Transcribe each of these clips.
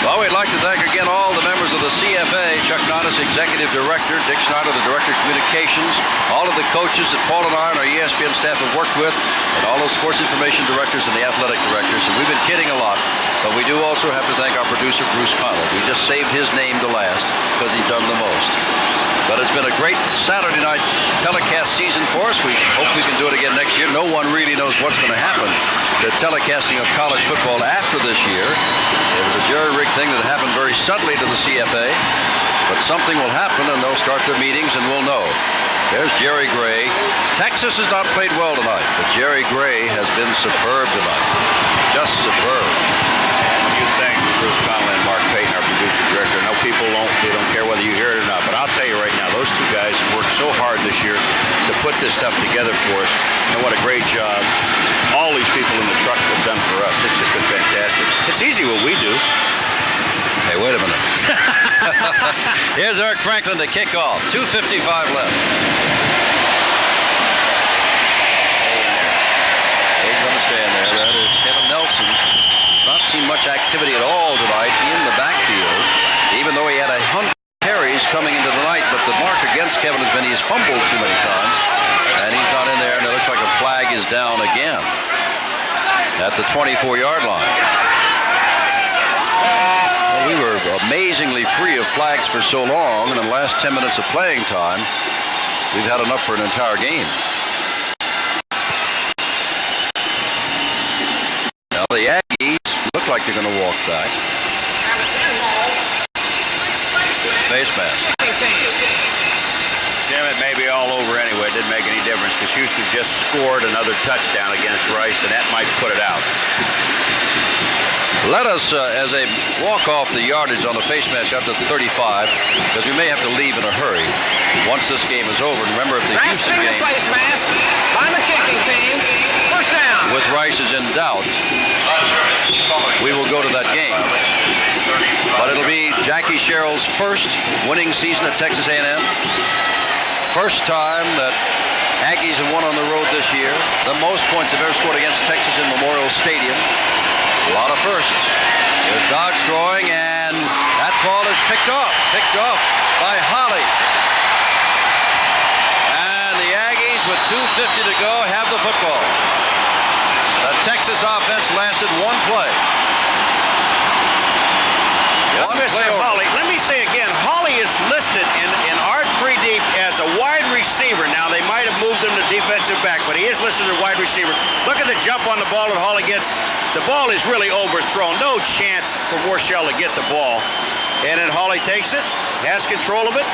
Well, we'd like to thank again all the members of the CFA, Chuck Nodis, Executive Director, Dick Snyder, the Director of Communications, all of the coaches that Paul and I and our ESPN staff have worked with, and all those sports information directors and the athletic directors. And we've been kidding a lot, but we do also have to thank our producer, Bruce Connell. We just saved his name to last because he's done the most. But it's been a great Saturday night telecast season for us. We hope we can do it again next year. No one really knows what's going to happen to telecasting of college football after this year. It was a jury-rigged thing that happened very suddenly to the CFA. But something will happen, and they'll start their meetings, and we'll know. There's Jerry Gray. Texas has not played well tonight, but Jerry Gray has been superb tonight. Just superb. And you thank Bruce Connell and Mark Payton, our producer director. I know people don't care whether you hear it or not, but I'll tell you right now, those two guys worked so hard this year to put this stuff together for us, and what a great job all these people in the truck have done for us. It's just been fantastic. It's easy what we do. Hey, wait a minute. Here's Eric Franklin to kick off. 2:55 left. He's going to stand there. That is Kevin Nelson. Not seen much activity at all tonight in the backfield, even though he had 100 carries coming into the night. But the mark against Kevin has been he's fumbled too many times, and he's not in there. And it looks like a flag is down again at the 24-yard line. We were amazingly free of flags for so long, and in the last 10 minutes of playing time, we've had enough for an entire game. Now the Aggies look like they're going to walk back. Face mask. Jim, it may be all over anyway. It didn't make any difference because Houston just scored another touchdown against Rice, and that might put it out. Let us, as they walk off the yardage on the face mask up to 35, because we may have to leave in a hurry once this game is over. Remember, if the Houston game face mask by the kicking team, first down. With Rice is in doubt, we will go to that game. But it'll be Jackie Sherrill's first winning season at Texas A&M. First time that Aggies have won on the road this year. The most points they've ever scored against Texas in Memorial Stadium. A lot of firsts. Here's Dodge throwing, and that ball is picked off by Holly. And the Aggies, with 2:50 to go, have the football. The Texas offense lasted one play. Holly. Let me say again, Holly is listed in Art Free-Deep as a wide receiver. Now, they might have moved him to defensive back, but he is listed as wide receiver. Look at the jump on the ball that Holly gets. The ball is really overthrown. No chance for Warshell to get the ball. And then Holly takes it, has control of it.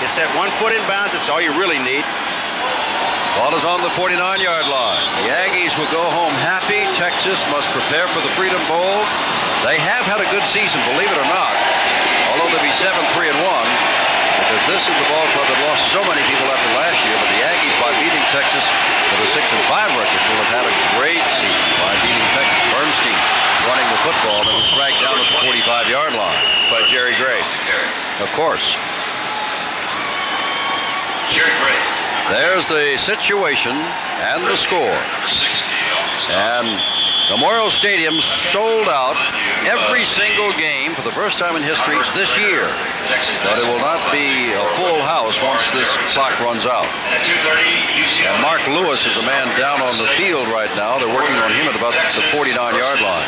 It's at 1 foot in bounds. That's all you really need. Ball is on the 49-yard line. The Aggies will go home happy. Texas must prepare for the Freedom Bowl. They have had a good season, believe it or not, although they'll be 7-3-1, because this is the ball club that lost so many people after last year. But the Aggies, by beating Texas with a 6-5 record, will have had a great season by beating Texas. Bernstein running the football that was dragged down at the 45-yard line by Jerry Gray. Of course. Jerry Gray. There's the situation and the score. And Memorial Stadium sold out every single game for the first time in history this year. But it will not be a full house once this clock runs out. And Mark Lewis is a man down on the field right now. They're working on him at about the 49-yard line.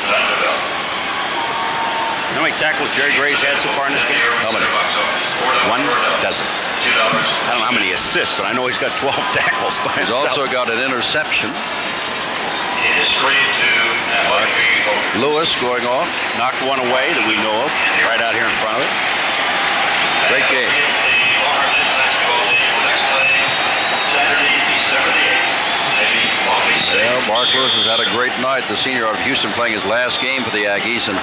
How many tackles Jerry Gray's had so far in this game? How many? 1 dozen. I don't know how many assists, but I know he's got 12 tackles by himself. He's also got an interception. Lewis going off. Knocked one away that we know of, right out here in front of it. Great game. Well, Mark Lewis has had a great night. The senior out of Houston playing his last game for the Aggies, and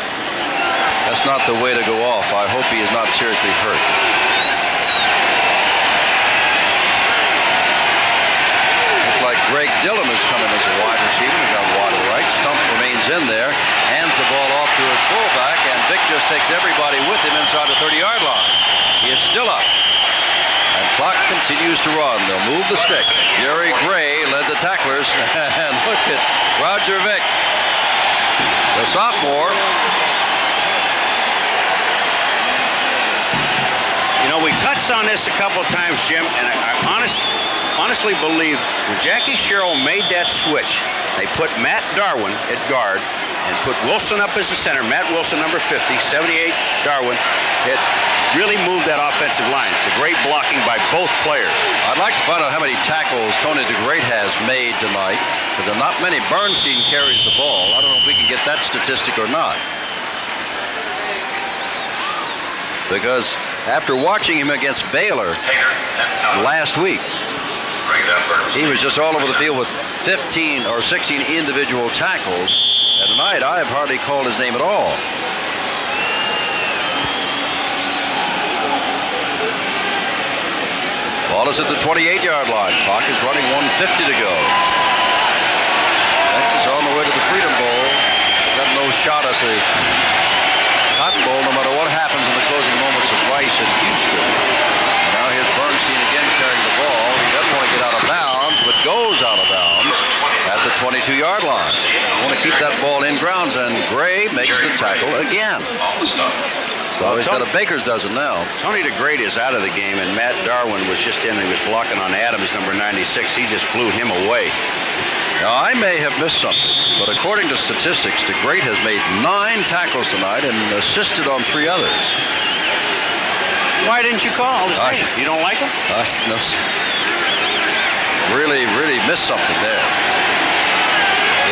that's not the way to go off. I hope he is not seriously hurt. Looks like Greg Dillon is coming as a wide receiver. He's got wide to the right. Stump remains in there. Hands the ball off to his fullback, and Vic just takes everybody with him inside the 30-yard line. He is still up. And clock continues to run. They'll move the stick. Jerry Gray led the tacklers. And look at Roger Vick, the sophomore, touched on this a couple of times, Jim, and I honestly believe when Jackie Sherrill made that switch, they put Matt Darwin at guard and put Wilson up as the center. Matt Wilson, number 50, 78, Darwin. It really moved that offensive line. It's a great blocking by both players. I'd like to find out how many tackles Tony DeGreat has made tonight, because there are not many. Bernstein carries the ball. I don't know if we can get that statistic or not. Because after watching him against Baylor last week, he was just all over the field with 15 or 16 individual tackles. And tonight, I have hardly called his name at all. Ball is at the 28-yard line. Clock is running, 1:50 to go. Texas on the way to the Freedom Bowl. Got no shot at the Cotton Bowl, no matter what happens in the closing moments of Rice and Houston. Now here's Bernstein again carrying the ball. He doesn't want to get out of bounds, but goes out of bounds at the 22-yard line. I want to keep that ball in grounds, and Gray makes the tackle again. So he's got a baker's dozen now. Tony DeGreat is out of the game, and Matt Darwin was just in. He was blocking on Adams, number 96. He just blew him away. Now, I may have missed something, but according to statistics, DeGreat has made 9 tackles tonight and assisted on 3 others. Why didn't you call? You don't like him? No. Really missed something there.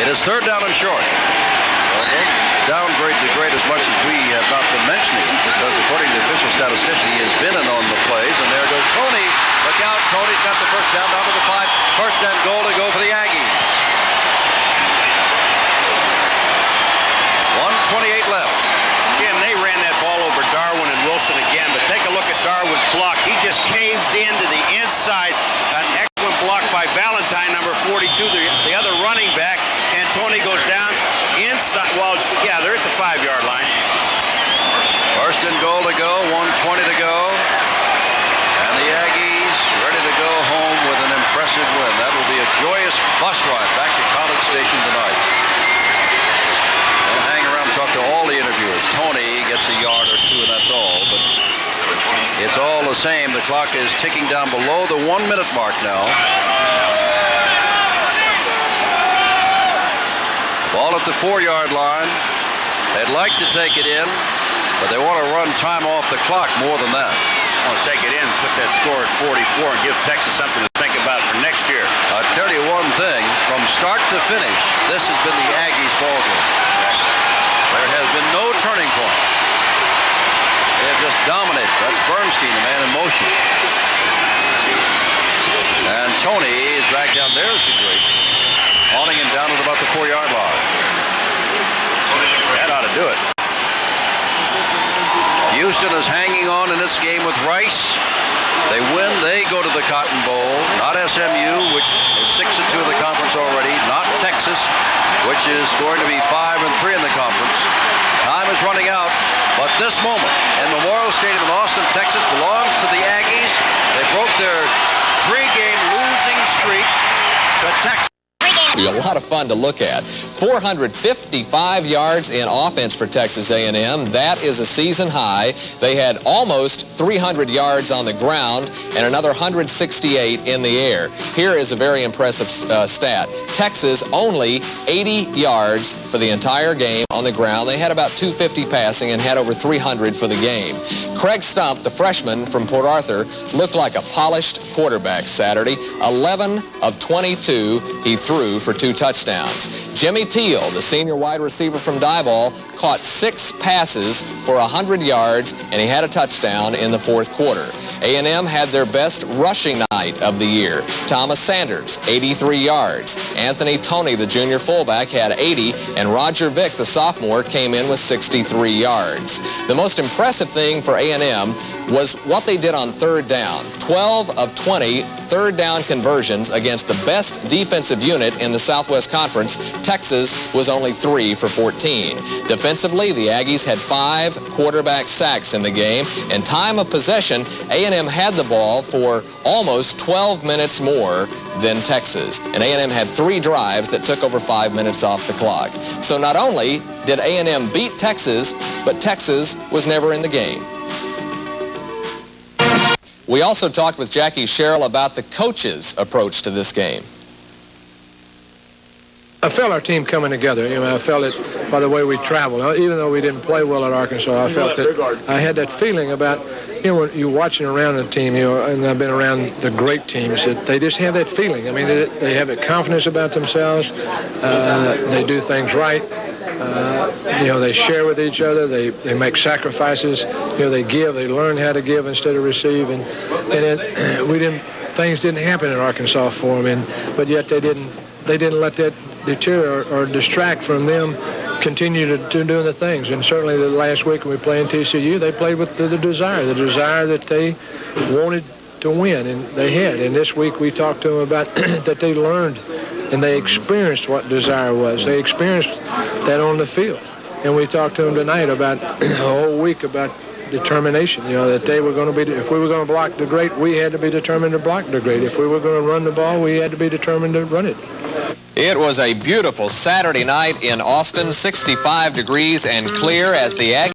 It is 3rd down and short. Downgrade DeGreat as much as we have not been mentioning him, because according to the official statistician, he has been in on the plays, and there goes Tony. Look out, Tony's got the 1st down to the 5. 1st and goal to go for the Aggies. 1:28 left. Jim, they ran that ball over Darwin and Wilson again, but take a look at Darwin's block. He just caved into the inside. An excellent block by Valentine, number 42, the other running back, and Tony goes down inside. Well, yeah, they're at the 5-yard line. 1st and goal to go, 1:20 to go. And the Aggies ready to go home with an impressive win. That will be a joyous bus ride back to College Station tonight. I'll hang around and talk to all the interviewers. Tony gets a yard or 2, and that's all. But it's all the same. The clock is ticking down below the 1-minute mark now. Ball at the 4-yard line. They'd like to take it in, but they want to run time off the clock more than that. I want to take it in, put that score at 44, and give Texas something to think about for next year. I'll tell you one thing. From start to finish, this has been the Aggies' ball game. There has been no turning point. They have just dominated. That's Bernstein, the man in motion. And Tony is back down. There's DeGreat, hauling him down at about the 4-yard line. That ought to do it. Houston is hanging on in this game with Rice. They win, they go to the Cotton Bowl. Not SMU, which is 6-2 in the conference already. Not Texas, which is going to be 5-3 in the conference. Time is running out, but this moment in Memorial Stadium in Austin, Texas, belongs to the Aggies. They broke their 3-game losing streak to Texas. A lot of fun to look at. 455 yards in offense for Texas A&M. That is a season high. They had almost 300 yards on the ground and another 168 in the air. Here is a very impressive stat. Texas only 80 yards for the entire game on the ground. They had about 250 passing and had over 300 for the game. Craig Stump, the freshman from Port Arthur, looked like a polished quarterback Saturday. 11 of 22 he threw for 2 touchdowns. Jimmy Teal, the senior wide receiver from Diboll, caught 6 passes for 100 yards, and he had a touchdown in the 4th quarter. A&M had their best rushing night of the year. Thomas Sanders, 83 yards. Anthony Toney, the junior fullback, had 80, and Roger Vick, the sophomore, came in with 63 yards. The most impressive thing for A&M was what they did on 3rd down. 12 of 20 3rd down conversions against the best defensive unit in the Southwest Conference. Texas was only 3 for 14. Defensively, the Aggies had 5 quarterback sacks in the game, and time of possession, A&M had the ball for almost 12 minutes more than Texas. And A&M had 3 drives that took over 5 minutes off the clock. So not only did A&M beat Texas, but Texas was never in the game. We also talked with Jackie Sherrill about the coach's approach to this game. I felt our team coming together. You know, I felt it by the way we traveled. Even though we didn't play well at Arkansas, I felt that I had that feeling about, you know, when you're watching around the team, you know, and I've been around the great teams, that they just have that feeling. I mean, they have that confidence about themselves. They do things right. You know, they share with each other. They make sacrifices. You know, they give. They learn how to give instead of receive. And things didn't happen in Arkansas for them. But yet they didn't let that deter or distract from them continue to doing the things. And certainly the last week when we played in TCU, they played with the desire that they wanted to win, and they had. And this week we talked to them about that they learned and they experienced what desire was. They experienced that on the field. And we talked to them tonight about a whole week about determination, you know, that they were going to be, if we were going to block the great, we had to be determined to block the great. If we were going to run the ball, we had to be determined to run it. It was a beautiful Saturday night in Austin, 65 degrees and clear as the Aggies